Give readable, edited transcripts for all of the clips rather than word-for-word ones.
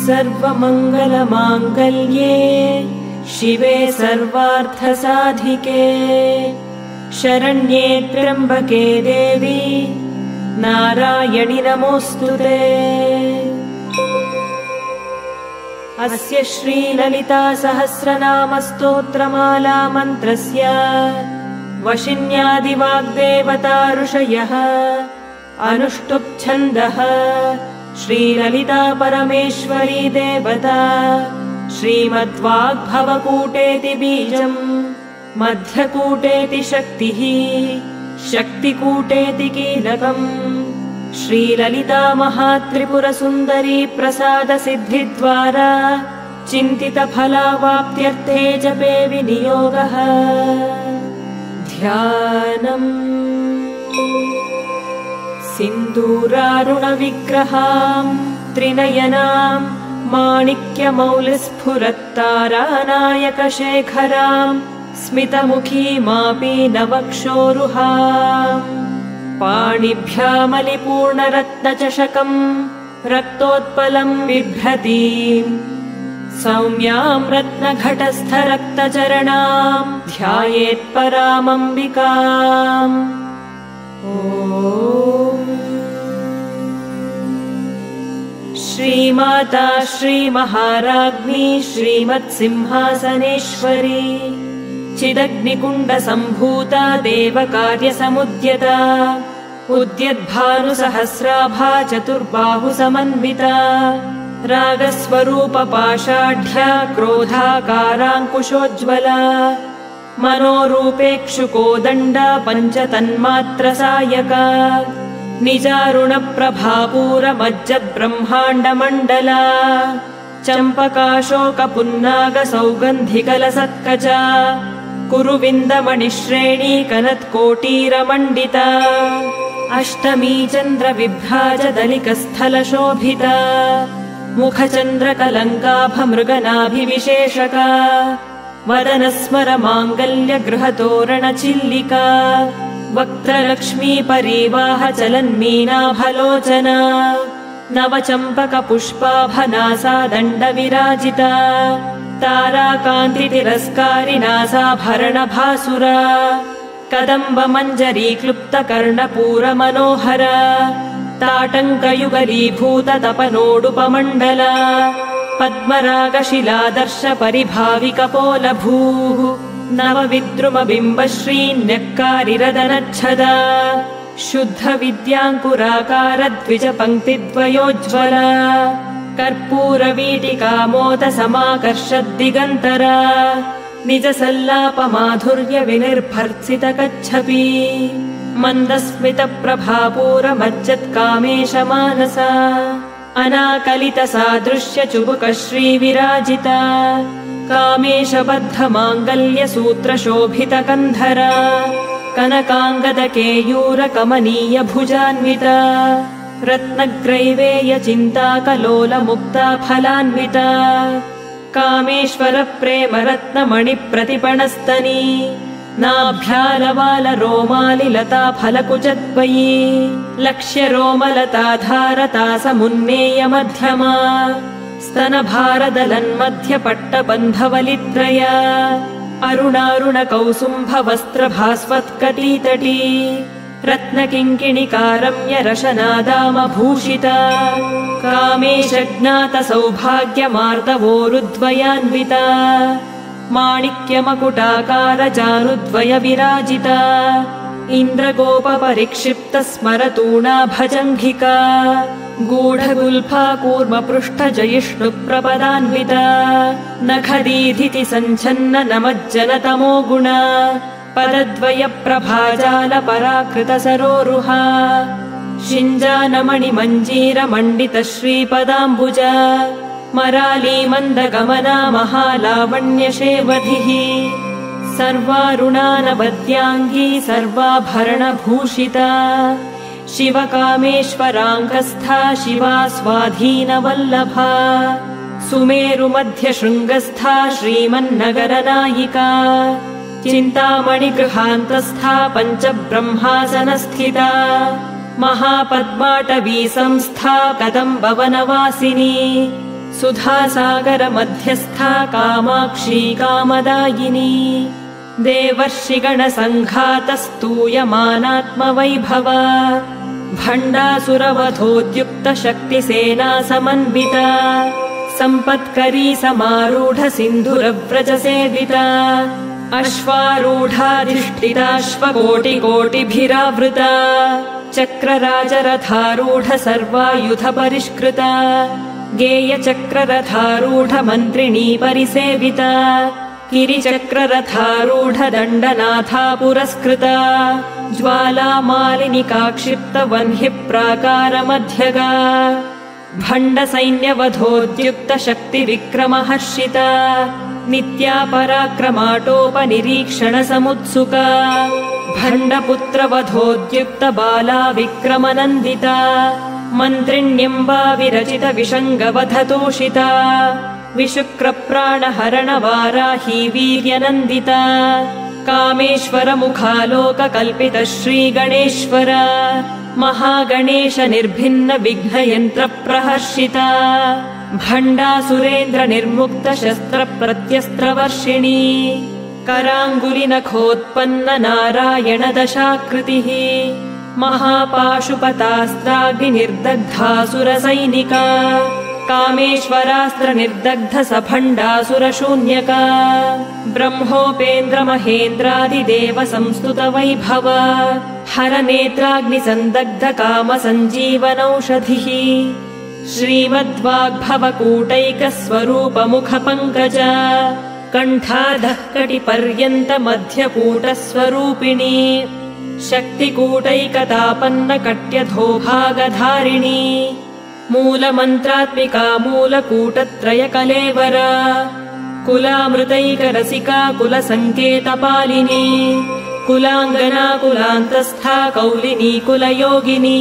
सर्वमङ्गलमाङ्गल्ये शिवे सर्वार्थसाधिके शरण्ये त्र्यम्बके देवी नारायणि नमोऽस्तुते। अस्य श्रीललिता सहस्रनाम स्तोत्रमाला मन्त्रस्य वशिन्यादिवाग्देवता ऋषयः अनुष्टुप् छन्दः श्रीललिता परमेश्वरी देवता श्रीमद्वाग्भवकूटेति बीजम् मध्यकूटेति शक्तिः शक्तिकूटेति कीलकम् श्रीललिता महात्रिपुरसुन्दरी प्रसादसिद्धिद्वारा चिन्तितफलावाप्त्यर्थे जपे विनियोगः। ध्यानम् सिन्दूरारुणविग्रहाम् त्रिनयनाम् माणिक्यमौलिस्फुरत्तारानायकशेखराम् स्मितमुखीमापि नवक्षोरुहाम् पाणिभ्यामलिपूर्णरत्नचषकम् रक्तोत्पलम् बिभ्रतीम् सौम्याम् रत्नघटस्थरक्तचरणाम् ध्यायेत्परामम्बिकाम्। श्रीमाता श्रीमहाराज्ञी श्रीमत्सिंहासनेश्वरी चिदग्निकुण्डसम्भूता देवकार्यसमुद्यता उद्यद्भानुसहस्राभा चतुर्बाहुसमन्विता रागस्वरूपपाषाढ्या क्रोधाकाराङ्कुशोज्ज्वला मनोरूपेक्षुकोदण्डा पञ्चतन्मात्रसायका निजारुणप्रभापूरमज्जद्ब्रह्माण्डमण्डला चम्पकाशोकपुन्नागसौगन्धिकलसत्कचा कुरुविन्दमणिश्रेणी कनत्कोटीरमण्डिता अष्टमी चन्द्रविभ्राजदलिकस्थलशोभिता मुखचन्द्रकलङ्काभमृगनाभिविशेषका वदनस्मरमाङ्गल्यगृहतोरणचिल्लिका वक्त्रलक्ष्मीपरीवाहचलन्मीनाभलोचना नवचम्पकपुष्पाभनासा दण्डविराजिता ताराकान्तितिरस्कारिनासाभरणभासुरा कदम्बमञ्जरीक्लुप्तकर्णपूरमनोहरा ताटङ्कयुगलीभूततपनोडुपमण्डला पद्मरागशिलादर्शपरिभाविकपोलभूः नवविद्रुमबिम्बश्रीन्यक्कारिरदनच्छदा शुद्धविद्याङ्कुराकारद्विजपङ्क्तिद्वयोज्ज्वला कर्पूरवीटिकामोदसमाकर्षद्दिगन्तरा निजसल्लापमाधुर्यविनिर्भर्त्सितकच्छपी मन्दस्मितप्रभापूरमज्जत्कामेशमानसा अनाकलितसादृश्यचुबुकश्रीविराजिता कामेशबद्धमाङ्गल्यसूत्रशोभितकन्धरा कनकाङ्गदकेयूरकमनीयभुजान्विता रत्नग्रैवेयचिन्ताकलोलमुक्ता फलान्विता कामेश्वरप्रेमरत्नमणिप्रतिपणस्तनी नाभ्यालवालरोमालिलता फलकुचद्वयी लक्ष्यरोमलताधारता समुन्नेयमध्यमा स्तनभारदलन्मध्यपट्टबन्धवलित्रया अरुणारुणकौसुम्भवस्त्रभास्वत्कटीतटी रत्नकिङ्किणिकारम्यरशनादामभूषिता कामेशज्ञातसौभाग्यमार्दवोरुद्वयान्विता माणिक्यमकुटाकारजानुद्वयविराजिता इन्द्रगोपपरिक्षिप्तस्मरतूणाभजङ्घिका गूढगुल्फा कूर्मपृष्ठजयिष्णुप्रपदान्विता नखदीधिति सञ्छन्न नमज्जनतमो गुणा पदद्वयप्रभाजालपराकृतसरोरुहा शिञ्जानमणिमञ्जीरमण्डितश्रीपदाम्बुजा मरालीमन्दगमना महालावण्यशेवधिः सर्वारुणानवद्याङ्गी सर्वाभरणभूषिता शिवकामेश्वराङ्गस्था शिवा स्वाधीनवल्लभा सुमेरुमध्यशृङ्गस्था श्रीमन्नगरनायिका चिन्तामणिगृहान्तस्था पञ्चब्रह्मासनस्थिता महापद्माटवी संस्था कदम्बवनवासिनी सुधासागर मध्यस्था कामाक्षी कामदायिनी देवर्षिगणसङ्घातस्तूयमानात्मवैभवा भण्डासुरवधोद्युक्त शक्तिसेना समन्विता सम्पत्करी समारूढ सिन्धुरव्रजसेविता अश्वारूढाधिष्ठिताश्वकोटिकोटिभिरावृता चक्रराजरथारूढ सर्वायुध परिष्कृता गेयचक्ररथारूढ मन्त्रिणी परिसेविता गिरिचक्ररथारूढ दण्डनाथा पुरस्कृता ज्वालामालिनिका क्षिप्त वह्निः प्राकारमध्यगा भण्डसैन्यवधोद्युक्त शक्तिविक्रमहर्षिता नित्या पराक्रमाटोपनिरीक्षण समुत्सुका भण्डपुत्रवधोद्युक्त बाला विक्रमनन्दिता मन्त्रिण्यम्बा विरचित विषङ्गवधतोषिता विशुक्रप्राणहरणवाराही वीर्यनन्दिता कामेश्वरमुखालोककल्पित श्रीगणेश्वर महागणेश निर्भिन्न विघ्नयन्त्रप्रहर्षिता भण्डासुरेन्द्र निर्मुक्त शस्त्र प्रत्यस्त्रवर्षिणी कराङ्गुलिनखोत्पन्न नारायण दशाकृतिः महापाशुपतास्त्राग्निर्दग्धासुरसैनिका कामेश्वरास्त्र निर्दग्ध सभण्डासुरशून्यका ब्रह्मोपेन्द्र महेन्द्रादिदेव संस्तुत वैभव हरनेत्राग्निसन्दग्ध कामसञ्जीवनौषधिः श्रीमद्वाग्भवकूटैकस्वरूपमुखपङ्कज कण्ठाधः कटिपर्यन्त मध्यकूटस्वरूपिणी शक्तिकूटैकतापन्न कट्यधोभागधारिणी मूलमन्त्रात्मिका मूलकूटत्रयकलेवरा कुलामृतैकरसिका कुलसङ्केतपालिनी कुलाङ्गना कुलान्तस्था कौलिनी कुलयोगिनी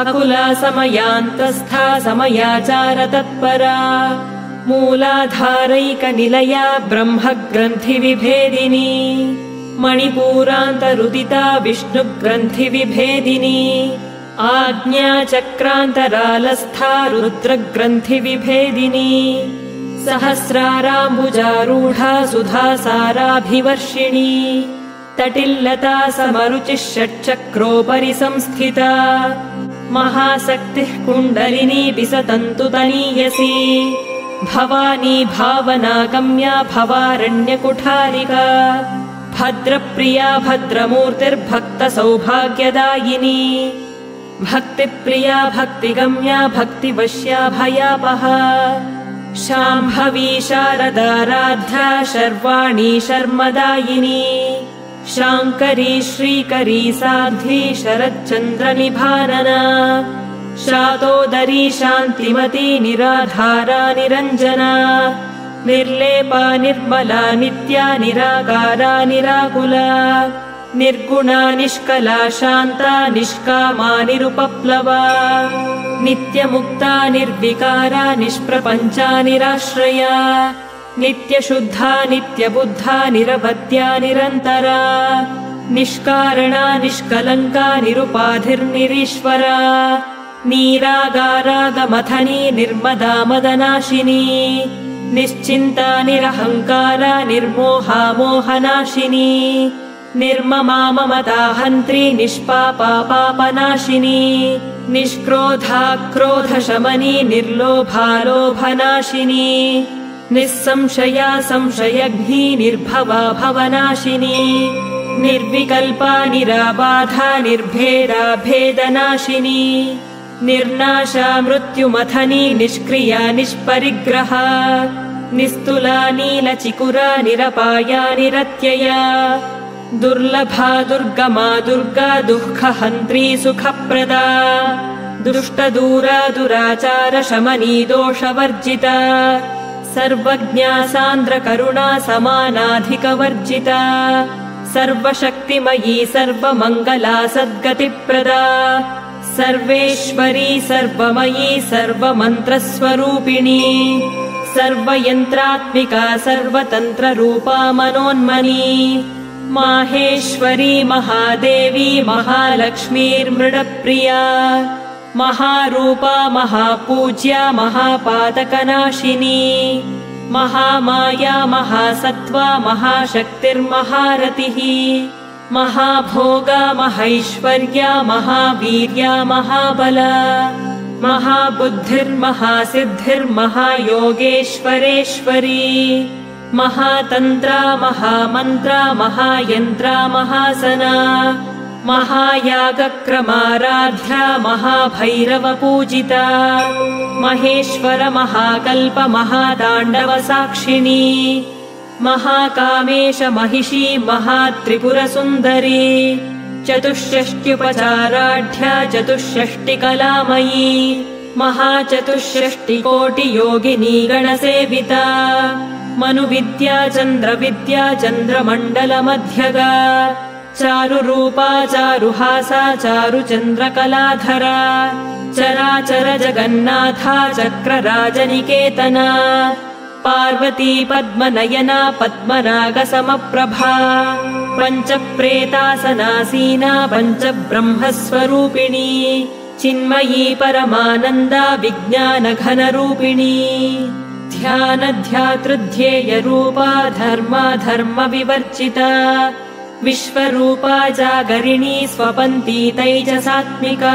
अकुला समयान्तस्था समयाचारतत्परा मूलाधारैकनिलया ब्रह्मग्रन्थिविभेदिनी मणिपूरान्तरुदिता विष्णुग्रन्थिविभेदिनी आज्ञाचक्रान्तरालस्था रुद्रग्रन्थिविभेदिनी सहस्राराम्बुजारूढा सुधासाराभिवर्षिणी तटिल्लता समरुचिः षट्चक्रोपरि संस्थिता महाशक्तिः कुण्डलिनी विसतन्तु तनीयसी भवानी भावनागम्या भवारण्यकुठारिका भद्रप्रिया भद्रमूर्तिर्भक्तसौभाग्यदायिनी भक्तिप्रिया भक्तिगम्या भक्तिवश्या भयापहा शाम्भवी शारदाराध्या शर्वाणी शर्मदायिनी शाङ्करी श्रीकरी साध्वी शरच्चन्द्रनिभानना शातोदरी शान्तिमती निराधारा निरञ्जना निर्लेपा निर्मला नित्या निराकारा निराकुला निर्गुणा निष्कला शान्ता निष्कामा निरुपप्लवा नित्यमुक्ता निर्विकारा निष्प्रपञ्चा निराश्रया नित्यशुद्धा नित्यबुद्धा निरवद्या निरन्तरा निष्कारणा निष्कलङ्का निरुपाधिर्निरीश्वरा नीरागारागमथनी निर्मदा मदनाशिनी निश्चिन्ता निरहङ्कारा निर्मोहा मोहनाशिनी निर्ममा ममता हन्त्री निष्पापा पापनाशिनी निष्क्रोधा क्रोधशमनी निर्लोभा लोभनाशिनी निस्संशया संशयघ्नी निर्भवा भवनाशिनी निर्विकल्पा निराबाधा निर्भेदा भेदनाशिनी निर्नाशा मृत्युमथनी निष्क्रिया निष्परिग्रहा निस्तुला नीलचिकुरा निरपाया निरत्यया दुर्लभा दुर्गमा दुर्गा दुःखहन्त्री सुखप्रदा दुष्टदूरा दुराचार शमनी दोषवर्जिता सर्वज्ञा सान्द्रकरुणा समानाधिकवर्जिता सर्वशक्तिमयी सर्वमङ्गला सद्गतिप्रदा सर्वेश्वरी सर्वमयी सर्वमन्त्रस्वरूपिणी सर्वयन्त्रात्मिका सर्वतन्त्ररूपा मनोन्मनी माहेश्वरी महादेवी महालक्ष्मीर्मृडप्रिया महारूपा महापूज्या महापातकनाशिनी महामाया महासत्त्वा महाशक्तिर्महारतिः महाभोगा महैश्वर्या महावीर्या महाबला महाबुद्धिर्महासिद्धिर्महायोगेश्वरेश्वरी महातन्त्रा महामन्त्रा महायन्त्रा महासना महायागक्रमाराध्या महाभैरवपूजिता महेश्वर महाकल्प महाताण्डवसाक्षिणी महाकामेश महिषी महात्रिपुरसुन्दरी चतुष्षष्ट्युपचाराढ्या चतुष्षष्टिकलामयी महाचतुष्षष्टिकोटियोगिनी गणसेविता मनुविद्या चन्द्रविद्या चन्द्रमण्डलमध्यगा चारुरूपा चारुहासा चारुचन्द्रकलाधरा चराचर जगन्नाथा चक्रराजनिकेतना पार्वती पद्मनयना पद्मनागसमप्रभा पञ्चप्रेतासनासीना पञ्चब्रह्मस्वरूपिणी चिन्मयी परमानन्दा विज्ञानघनरूपिणी ध्यानध्यातृध्येयरूपा धर्माधर्मविवर्जिता विश्वरूपा जागरिणी स्वपन्ती तैजसात्मिका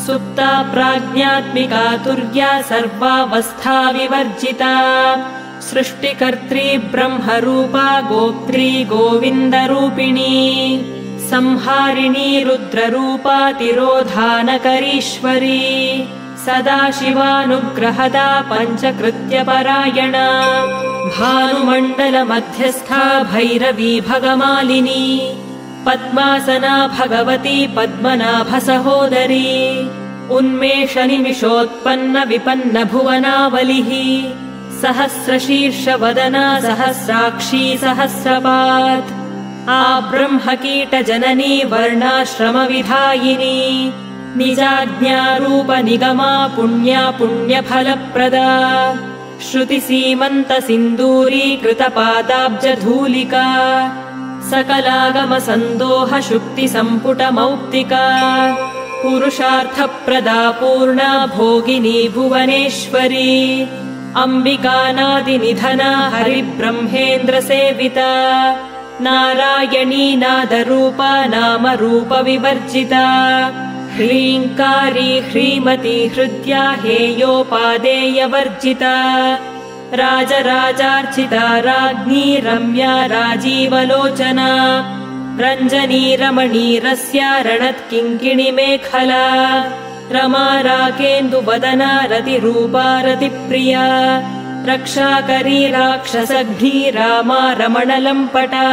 सुप्ता प्राज्ञात्मिका तुर्या सर्वावस्था विवर्जिता सृष्टिकर्त्री ब्रह्मरूपा गोप्त्री गोविन्दरूपिणी संहारिणी रुद्ररूपा तिरोधानकरीश्वरी सदाशिवानुग्रहदा पञ्चकृत्यपरायणा भानुमण्डलमध्यस्था भैरवी भगमालिनी पद्मासना भगवती पद्मनाभसहोदरी उन्मेषनिमिषोत्पन्न विपन्न भुवनावलिः सहस्रशीर्षवदना सहस्राक्षी सहस्रपात् आब्रह्मकीटजननी वर्णाश्रमविधायिनी निजाज्ञारूपनिगमा पुण्या पुण्यफलप्रदा श्रुतिसीमन्तसिन्दूरीकृतपादाब्जधूलिका सकलागमसन्दोहशुक्तिसम्पुटमौक्तिका पुरुषार्थप्रदा पूर्णा भोगिनी भुवनेश्वरी अम्बिकानादिनिधना हरिब्रह्मेन्द्रसेविता नारायणी नादरूपा नामरूपविवर्जिता ह्रीङ्कारी ह्रीमती हृद्या हेयोपादेयवर्जिता राजराजार्चिता राज्ञी रम्या राजीवलोचना रञ्जनी रमणीरस्या रणत्किङ्किणिमेखला रमा राकेन्दुवदना रतिरूपा रतिप्रिया रक्षाकरी राक्षसघ्नी रामा रमणलम्पटा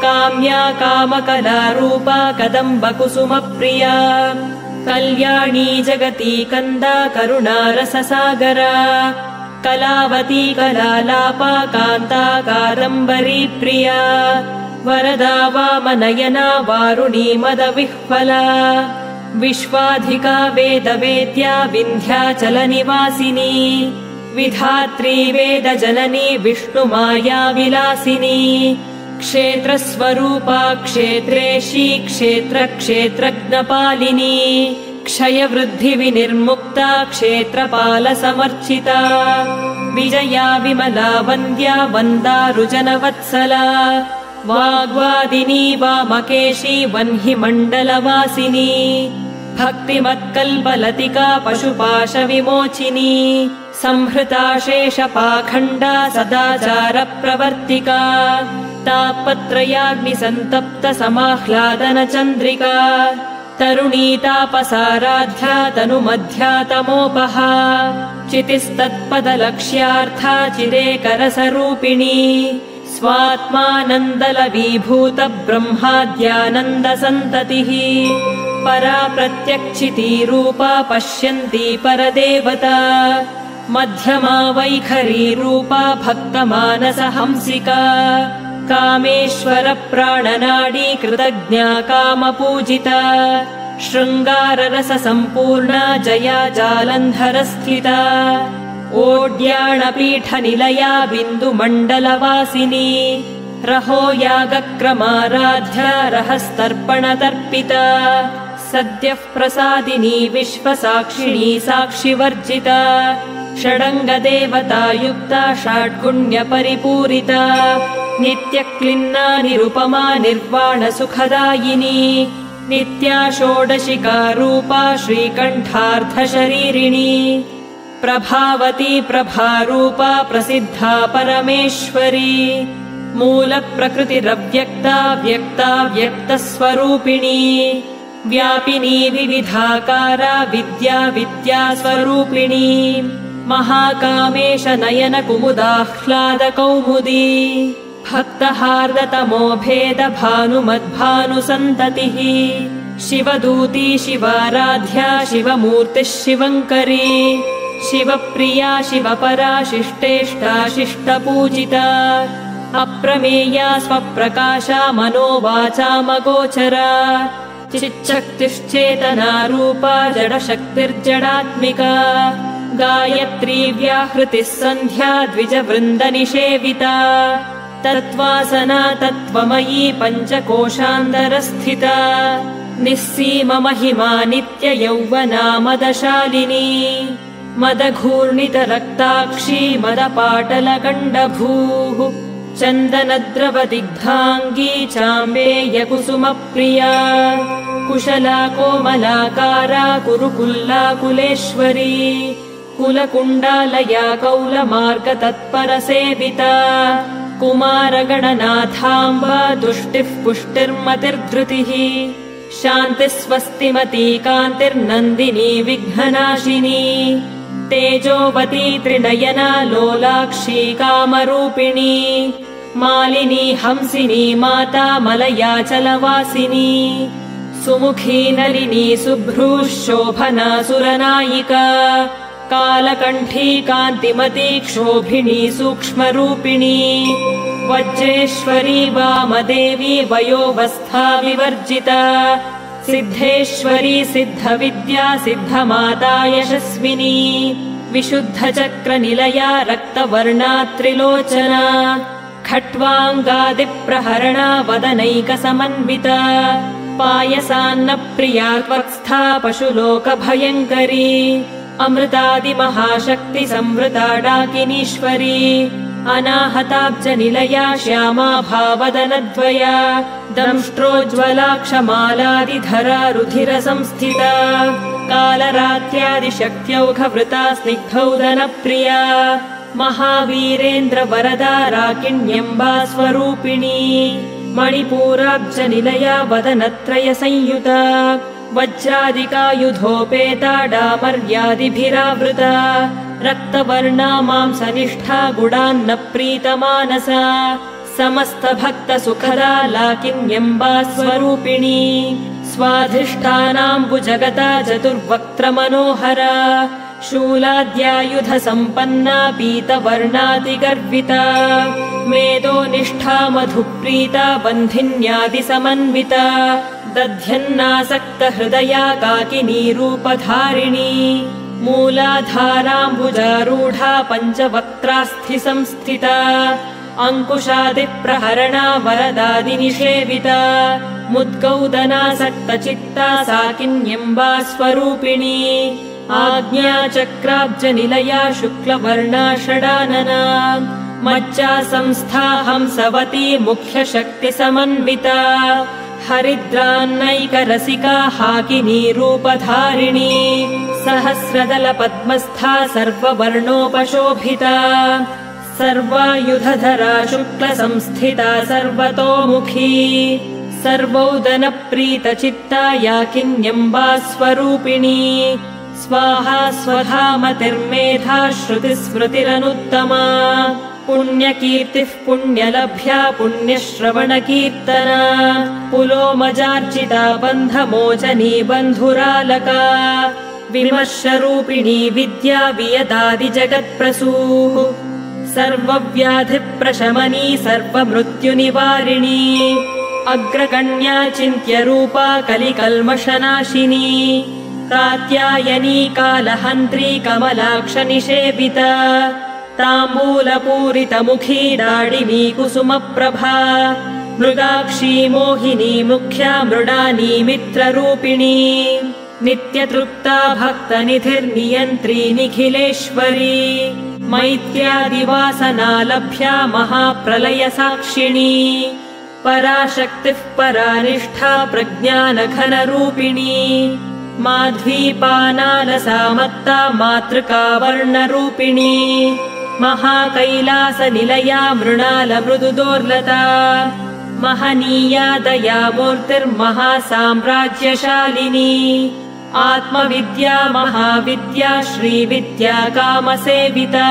काम्या कामकलारूपा कदम्बकुसुमप्रिया कल्याणी जगती कन्दा करुणारससागरा कलावती कलालापा कान्ता कादम्बरी प्रिया वरदा वामनयना वारुणी मदविह्वला विश्वाधिका वेदवेद्या विन्ध्याचलनिवासिनी विधात्री वेदजननी विष्णुमाया विलासिनी क्षेत्रस्वरूपा क्षेत्रेशी क्षेत्रक्षेत्रज्ञपालिनी क्षयवृद्धिविनिर्मुक्ता क्षेत्रपालसमर्चिता विजया विमला वन्द्या वन्दारुजनवत्सला वाग्वादिनी वामकेशी वह्निमण्डलवासिनी भक्तिमत्कल्पलतिका पशुपाशविमोचिनी संहृता शेषपाखण्डा सदाचारप्रवर्तिका तापत्रयाग्निसन्तप्तसमाह्लादनचन्द्रिका तरुणीतापसाराध्या तनुमध्या तमोपहा चितिस्तत्पदलक्ष्यार्था चिरेकरसरूपिणी स्वात्मानन्दलवीभूत ब्रह्माद्यानन्दसन्ततिः परा प्रत्यक्षिती रूपा पश्यन्ती परदेवता मध्यमा वैखरी रूपा भक्तमानसहंसिका कामेश्वर प्राणनाडी कृतज्ञा कामपूजिता शृङ्गाररससम्पूर्णा जया जालन्धरस्थिता ओड्याणपीठनिलया बिन्दुमण्डलवासिनी रहो यागक्रमाराध्या रहस्तर्पणतर्पिता सद्यः प्रसादिनी विश्वसाक्षिणी साक्षिवर्जिता षडङ्गदेवतायुक्ता षड्गुण्यपरिपूरिता नित्यक्लिन्ना निरुपमा निर्वाणसुखदायिनी नित्या षोडशिका रूपा श्रीकण्ठार्धशरीरिणी प्रभावती प्रभारूपा प्रसिद्धा परमेश्वरी मूलप्रकृतिरव्यक्ता व्यक्ता व्यक्तस्वरूपिणी व्यापिनी विविधाकारा विद्या विद्यास्वरूपिणी महाकामेश नयन कुमुदाह्लादकौमुदी भक्तहार्दतमो भेद भानुमद्भानुसन्ततिः शिवदूती शिवाराध्या शिवमूर्तिः शिवङ्करी शिवप्रिया शिवपरा शिष्टेष्टा शिष्टपूजिता अप्रमेया स्वप्रकाशा मनोवाचामगोचरा चिच्छक्तिश्चेतना रूपा जडशक्तिर्जडात्मिका गायत्री व्याहृतिः सन्ध्या द्विजवृन्दनिषेविता तत्त्वासना तत्त्वमयी पञ्चकोशान्तरस्थिता निःसीममहिमा नित्ययौवना मदशालिनी मदघूर्णितरक्ताक्षी मदपाटलगण्डभूः चन्दनद्रवदिग्धाङ्गी चाम्बेयकुसुमप्रिया कुशला कोमलाकारा कुरुकुल्लाकुलेश्वरी कुलकुण्डालया कौलमार्गतत्परसेविता कुमारगणनाथाम्बा दुष्टिः पुष्टिर्मतिर्धृतिः शान्तिस्वस्तिमती कान्तिर्नन्दिनी विघ्ननाशिनी तेजोवती त्रिनयना लोलाक्षी कामरूपिणी मालिनी हंसिनी माता मलयाचलवासिनी सुमुखी नलिनी शुभ्रूः शोभना सुरनायिका कालकण्ठी कान्तिमती क्षोभिणी सूक्ष्मरूपिणी वज्रेश्वरी वामदेवी वयोवस्था विवर्जिता सिद्धेश्वरी सिद्धविद्या सिद्धमाता यशस्विनी विशुद्धचक्रनिलया रक्तवर्णा त्रिलोचना खट्वाङ्गादिप्रहरणा वदनैकसमन्विता पायसान्नप्रिया त्वत्स्था पशुलोकभयङ्करी अमृतादिमहाशक्तिसंवृता डाकिनीश्वरी अनाहताब्जनिलया श्यामा भावदनद्वया दंष्ट्रोज्ज्वलाक्षमालादिधरा रुधिरसंस्थिता कालरात्र्यादिशक्त्यौघवृता स्निग्धौदनप्रिया महावीरेन्द्रवरदा राकिण्यम्बा स्वरूपिणी मणिपूराब्जनिलया वदनत्रयसंयुता वज्रादिकायुधोपेता डामर्यादिभिरावृता रक्तवर्णा मांसनिष्ठा गुडान्नप्रीतमानसा समस्तभक्तसुखदा लाकिन्यम्बा स्वरूपिणी स्वाधिष्ठानाम्बुजगता चतुर्वक्त्रमनोहरा शूलाद्यायुधसम्पन्ना पीतवर्णादिगर्विता मेदोनिष्ठा मधुप्रीता बन्धिन्यादिसमन्विता दध्यन्नासक्तहृदया काकिनी रूपधारिणी मूलाधाराम्बुजारूढा पञ्चवक्त्रास्थिसंस्थिता अङ्कुशादिप्रहरणा वरदादिनिषेविता मुद्गौदनासक्तचित्ता साकिन्यम्बा स्वरूपिणी आज्ञाचक्राब्जनिलया शुक्लवर्णा षडानना मज्जा संस्था हंसवती मुख्यशक्तिसमन्विता हरिद्रान्नैकरसिका हाकिनी रूपधारिणी सहस्रदलपद्मस्था सर्ववर्णोपशोभिता सर्वायुधधरा शुक्लसंस्थिता सर्वतोमुखी सर्वौदनप्रीतचित्ता याकिन्यम्बा स्वरूपिणी स्वाहा स्वधामतिर्मेधा श्रुतिस्मृतिरनुत्तमा पुण्यकीर्तिः पुण्यलभ्या पुण्यश्रवणकीर्तना पुलोमजार्चिता बन्धमोचनी बन्धुरालका विमर्शरूपिणी विद्या वियदादिजगत्प्रसूः सर्वव्याधिप्रशमनी सर्वमृत्युनिवारिणी अग्रगण्या चिन्त्यरूपा कलिकल्मषनाशिनी कात्यायनी कालहन्त्री कमलाक्षनिषेविता ताम्बूलपूरितमुखी दाडिमी कुसुमप्रभा मृगाक्षी मोहिनी मुख्या मृडानी मित्ररूपिणी नित्यतृप्ता भक्तनिधिर्नियन्त्री निखिलेश्वरी मैत्र्यादिवासना लभ्या महाप्रलयसाक्षिणी पराशक्तिः परानिष्ठा प्रज्ञानघनरूपिणी माध्वीपानालसामत्ता मातृका वर्णरूपिणी महाकैलासनिलया मृणालमृदुदोर्लता महनीया दयामूर्तिर्महासाम्राज्यशालिनी आत्मविद्या महाविद्या श्रीविद्या कामसेविता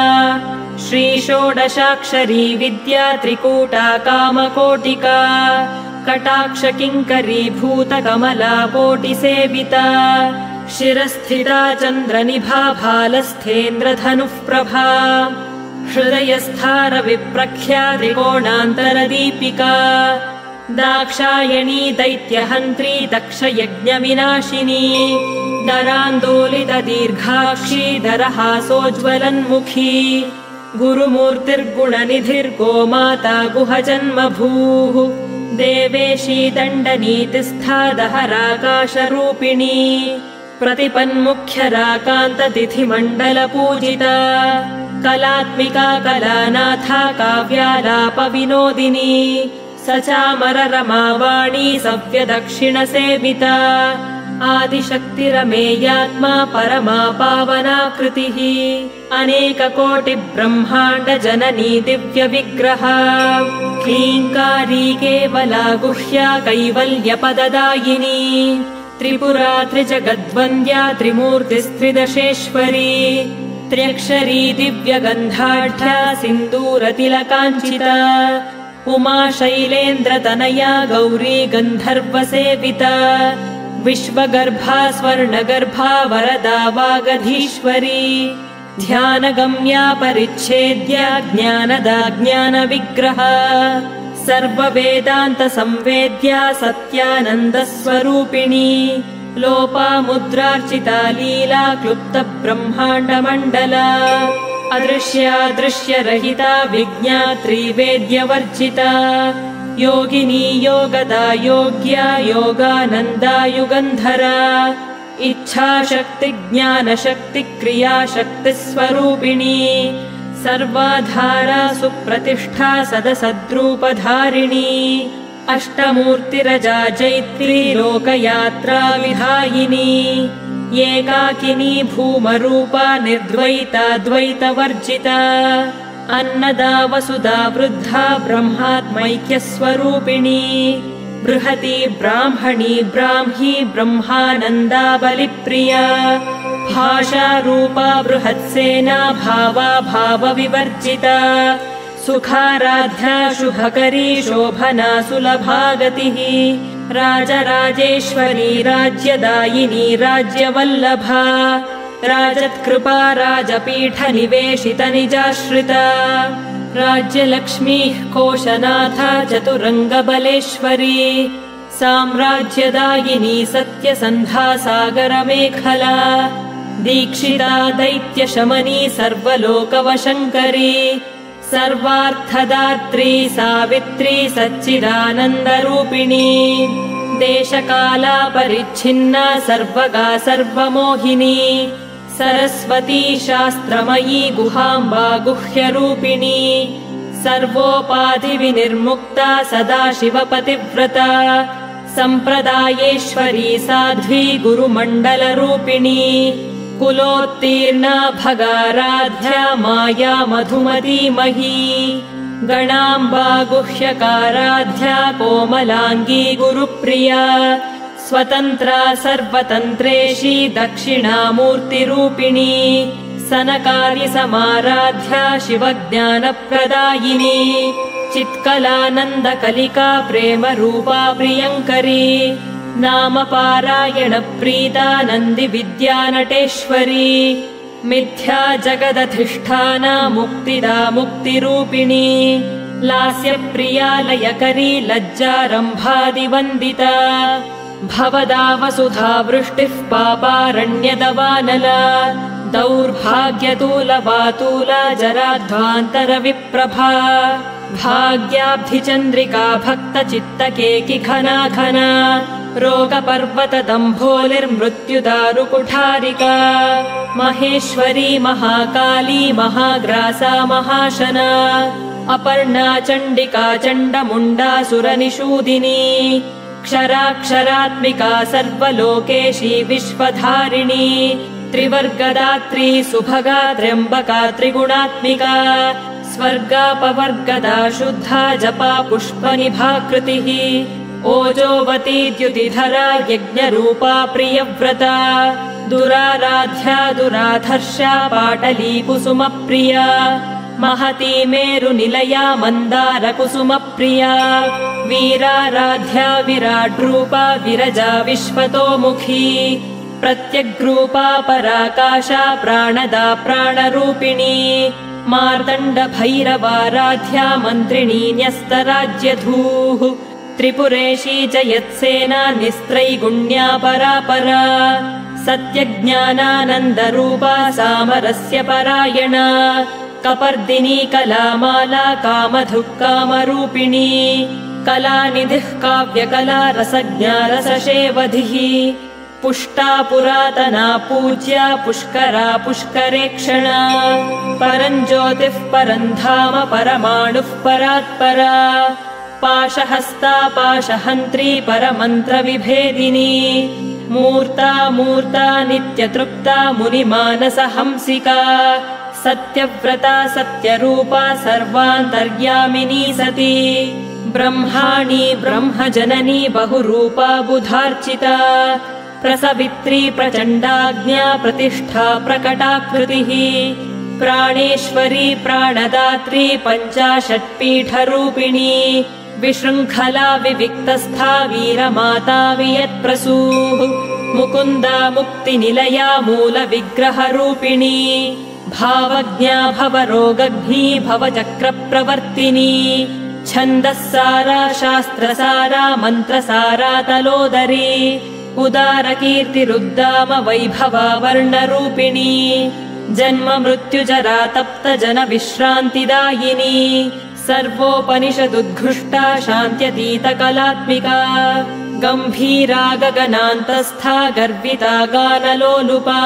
श्रीषोडशाक्षरी विद्या त्रिकूटा कामकोटिका कटाक्षकिङ्करी भूतकमला कोटिसेविता शिरस्थिता चन्द्रनिभा भालस्थेन्द्रधनुः प्रभा हृदयस्थारविप्रख्या त्रिकोणान्तरदीपिका दाक्षायणी दैत्यहन्त्री दक्षयज्ञविनाशिनी दरान्दोलितदीर्घाक्षी दरहासोज्ज्वलन्मुखी गुरुमूर्तिर्गुणनिधिर्गोमाता गुहजन्मभूः देवेशी दण्डनीतिस्था दहराकाशरूपिणी प्रतिपन्मुख्यराकान्ततिथिमण्डलपूजिता कलात्मिका कलानाथा काव्यालापविनोदिनी सचामररमावाणी सव्यदक्षिणसेविता आदिशक्तिरमेयात्मा परमा पावनाकृतिः अनेककोटिब्रह्माण्डजननी दिव्यविग्रहा क्लीङ्कारी केवला गुह्या कैवल्यपददायिनी त्रिपुरा त्रिजगद्वन्द्या त्रिमूर्तिस्त्रिदशेश्वरी त्र्यक्षरी दिव्यगन्धाढ्या सिन्दूरतिलकाञ्चिता उमा शैलेन्द्रतनया गौरी गन्धर्वसेविता विश्वगर्भा स्वर्णगर्भा वरदा वागधीश्वरी ध्यानगम्या परिच्छेद्या ज्ञानदा ज्ञानविग्रहा सर्ववेदान्तसंवेद्या सत्यानन्दस्वरूपिणी लोपामुद्रार्चिता लीला क्लुप्तब्रह्माण्डमण्डला अदृश्या दृश्यरहिता विज्ञात्री वेद्यवर्जिता योगिनी योगदा योग्या योगानन्दा युगन्धरा इच्छाशक्ति ज्ञानशक्ति क्रियाशक्तिस्वरूपिणी सर्वाधारा सुप्रतिष्ठा सदसद्रूपधारिणी अष्टमूर्तिरजा जैत्री लोकयात्रा विधायिनी एकाकिनी भूमरूपा निर्द्वैता द्वैतवर्जिता अन्नदा वसुधा वृद्धा ब्रह्मात्मैक्यस्वरूपिणी बृहती ब्राह्मणी ब्राह्मी ब्रह्मानन्दा बलिप्रिया भाषारूपा बृहत्सेना भावा भावविवर्जिता सुखाराध्या शुभकरी शोभना सुलभागतिः राजराजेश्वरी राज्यदायिनी राज्यवल्लभा राजत्कृपा राजपीठनिवेशितनिजाश्रिता राज्यलक्ष्मीः कोशनाथा चतुरङ्गबलेश्वरी साम्राज्यदायिनी सत्यसन्धा सागरमेखला दीक्षिता दैत्यशमनी सर्वलोकवशङ्करी सर्वार्थदात्री सावित्री सच्चिदानन्दरूपिणी देशकाला परिच्छिन्ना सर्वगा सर्वमोहिनी सरस्वती शास्त्रमयी गुहाम्बा गुह्यरूपिणी सर्वोपाधिविनिर्मुक्ता सदाशिवपतिव्रता सम्प्रदायेश्वरी साध्वी गुरुमण्डलरूपिणी कुलोत्तीर्णा भगाराध्या माया मधुमतीमही गणाम्बा गुह्यकाराध्या कोमलाङ्गी गुरुप्रिया स्वतन्त्रा सर्वतन्त्रेशी दक्षिणामूर्तिरूपिणी सनकार्यसमाराध्या शिवज्ञानप्रदायिनी चित्कलानन्दकलिका प्रेमरूपा प्रियङ्करी नामपारायणप्रीता नन्दिविद्यानटेश्वरी मिथ्या जगदधिष्ठाना मुक्तिदा मुक्तिरूपिणी लास्यप्रिया लयकरी लज्जारम्भादिवन्दिता भवदा वसुधा वृष्टिः पापारण्यदवानला दौर्भाग्यतूलवातूला जराध्वान्तरविप्रभा भाग्याब्धिचन्द्रिका भक्तचित्तकेकि घना घना रोगपर्वतदम्भोलिर्मृत्युदारुकुठारिका महेश्वरी महाकाली महाग्रासा महाशना अपर्णा चण्डिका चण्डमुण्डासुरनिषूदिनी क्षराक्षरात्मिका सर्वलोकेशी विश्वधारिणी त्रिवर्गदात्री सुभगा त्र्यम्बका त्रिगुणात्मिका स्वर्गापवर्गदा शुद्धा जपा पुष्पनिभाकृतिः ओजोवती द्युतिधरा यज्ञरूपा प्रियव्रता दुराराध्या दुराधर्षा पाटली कुसुमप्रिया महती मेरुनिलया मन्दारकुसुमप्रिया वीराराध्या विराड्रूपा विरजा विश्वतोमुखी प्रत्यग्रूपा पराकाशा प्राणदा प्राणरूपिणी मार्तण्डभैरवाराध्या मन्त्रिणी न्यस्तराज्यधूः त्रिपुरेशी जयत्सेना निस्त्रैगुण्या परापरा सत्यज्ञानानन्दरूपा सामरस्य परायणा कपर्दिनी कलामाला कामधुः कामरूपिणी कलानिधिः काव्यकला रसज्ञा रसशेवधिः पुष्टा पुरातना पूज्या पुष्करा पुष्करेक्षणा परञ्ज्योतिः परन्धाम परमाणुः परात्परा पाशहस्ता पाशहन्त्री परमन्त्रविभेदिनी मूर्ता मूर्ता नित्यतृप्ता मुनिमानसहंसिका सत्यव्रता सत्यरूपा सर्वान्तर्यामिनी सती ब्रह्माणी ब्रह्मजननी बहुरूपा बुधार्चिता प्रसवित्री प्रचण्डाज्ञा प्रतिष्ठा प्रकटाकृतिः प्राणेश्वरी प्राणदात्री पञ्चाशत्पीठरूपिणी विशृङ्खला विविक्तस्था वीरमाता वियत्प्रसूः मुकुन्दा मुक्तिनिलया मूलविग्रहरूपिणी भावज्ञा भवरोगघ्नी भवचक्रप्रवर्तिनी छन्दःसारा शास्त्रसारा मन्त्रसारा तलोदरी उदारकीर्तिरुद्दाम वैभवा वर्णरूपिणी जन्म मृत्युजरा तप्त जन विश्रान्तिदायिनी सर्वोपनिषदुद्घुष्टा शान्त्यतीतकलात्मिका गम्भीरा गगनान्तस्था गर्विता गानलोलुपा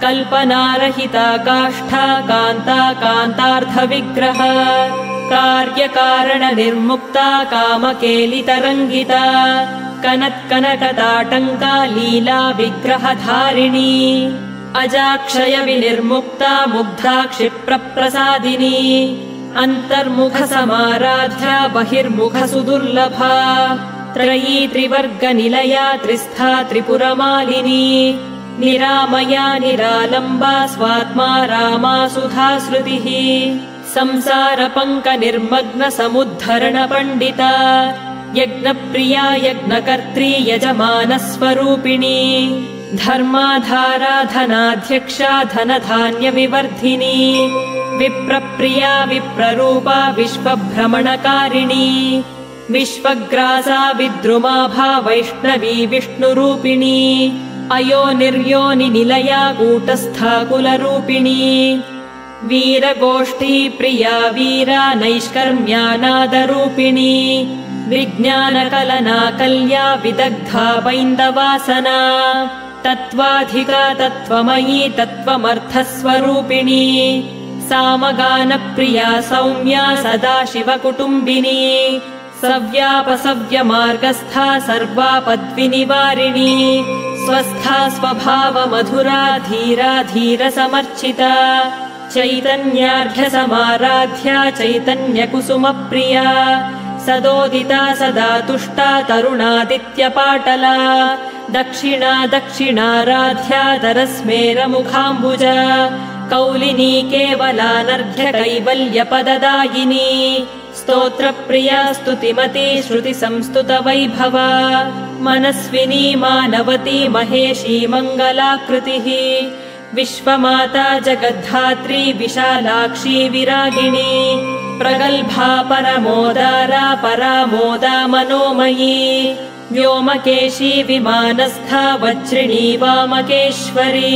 कल्पनारहिता काष्ठा कान्ता कान्तार्थविग्रह कार्यकारणनिर्मुक्ता कामकेलितरङ्गिता कनत्कनकताटङ्का लीला विग्रहधारिणी अजाक्षयविनिर्मुक्ता मुग्धा क्षिप्रप्रसादिनी अन्तर्मुखसमाराध्या बहिर्मुखसुदुर्लभा त्रयी त्रिवर्गनिलया त्रिस्था त्रिपुरमालिनी निरामया निरालम्बा स्वात्मा रामा सुधाश्रुतिः संसारपङ्कनिर्मग्नसमुद्धरणपण्डिता यज्ञप्रिया यज्ञकर्त्री यजमानस्वरूपिणी धर्माधारा धनाध्यक्षा धनधान्यविवर्धिनी विप्रप्रिया विप्ररूपा विश्वभ्रमणकारिणी विश्वग्रासा विद्रुमाभा वैष्णवी विष्णुरूपिणी अयोनिर्योनिनिलया कूटस्था कुलरूपिणी वीरगोष्ठी प्रिया वीरा नैष्कर्म्यानादरूपिणी विज्ञानकलना कल्या विदग्धा बैन्दवासना तत्त्वाधिका तत्त्वमयी तत्त्वमर्थस्वरूपिणी सामगानप्रिया सौम्या सदाशिवकुटुम्बिनी सव्यापसव्यमार्गस्था सर्वापद्विनिवारिणी स्वस्था स्वभावमधुरा धीरा धीरसमर्चिता चैतन्यार्घ्यसमाराध्या चैतन्यकुसुमप्रिया सदोदिता सदा तुष्टा तरुणादित्यपाटला दक्षिणा दक्षिणाराध्या दरस्मेरमुखाम्बुजा कौलिनी केवलानर्घ्य कैवल्यपददायिनी स्तोत्रप्रिया स्तुतिमती श्रुतिसंस्तुतवैभवा मनस्विनी मानवती महेशी मङ्गलाकृतिः विश्वमाता जगद्धात्री विशालाक्षी विरागिणी प्रगल्भा परमोदारा परामोदा मनोमयी व्योमकेशी विमानस्था वज्रिणी वामकेश्वरी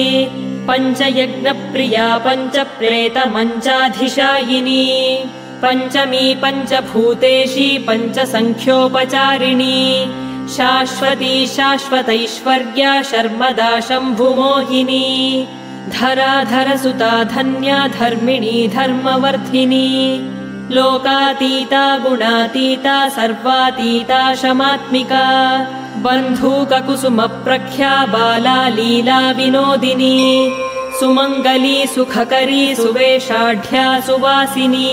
पञ्चयज्ञप्रिया पञ्चप्रेतमञ्चाधिशायिनी पञ्चमी पञ्चभूतेशी पञ्चसङ्ख्योपचारिणी शाश्वती शाश्वतैश्वर्या शर्मदा शम्भुमोहिनी धराधरसुता धन्या धर्मिणी धर्मवर्धिनी लोकातीता गुणातीता सर्वातीता शमात्मिका बन्धूककुसुमप्रख्या बाला लीला विनोदिनी सुमङ्गली सुखकरी सुवेशाढ्या सुवासिनी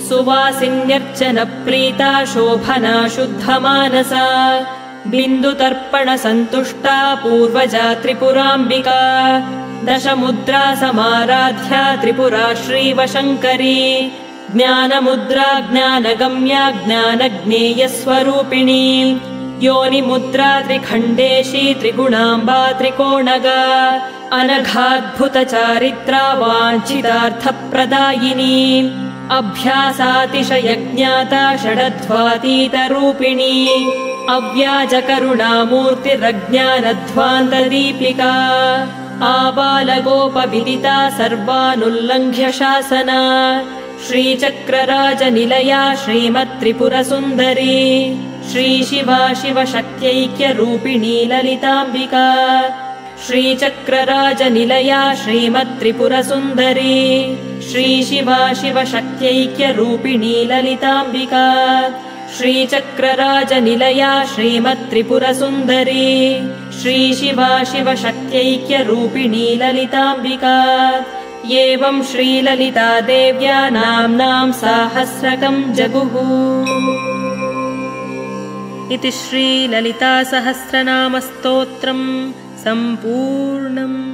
सुवासिन्यर्चनप्रीता शोभना शुद्धमानसा बिन्दुतर्पणसन्तुष्टा पूर्वजा त्रिपुराम्बिका दशमुद्रा समाराध्या त्रिपुरा श्रीवशङ्करी ज्ञानमुद्रा ज्ञानगम्या ज्ञानज्ञेयस्वरूपिणी योनिमुद्रा त्रिखण्डेशी त्रिगुणाम्बा त्रिकोणगा अनघाद्भुतचारित्रा वाञ्छितार्थप्रदायिनी अभ्यासातिशयज्ञाता षडध्वातीतरूपिणी अव्याजकरुणामूर्तिरज्ञानध्वान्तदीपिका आबालगोपविदिता सर्वानुल्लङ्घ्य शासना श्रीचक्रराजनिलया श्रीमत्त्रिपुरसुन्दरी श्रीशिवा शिवशक्त्यैक्यरूपिणी ललिताम्बिका श्रीचक्रराजनिलया श्रीमत्त्रिपुरसुन्दरी श्रीशिवा शिवशक्त्यैक्यरूपिणी ललिताम्बिका श्रीचक्रराजनिलया श्रीमत्त्रिपुरसुन्दरी श्रीशिवा शिवशक्त्यैक्यरूपिणी ललिताम्बिका एवं श्रीललिता देव्या नाम्नां साहस्रकं जगुः। इति श्रीललितासहस्रनामस्तोत्रम् सम्पूर्णम्।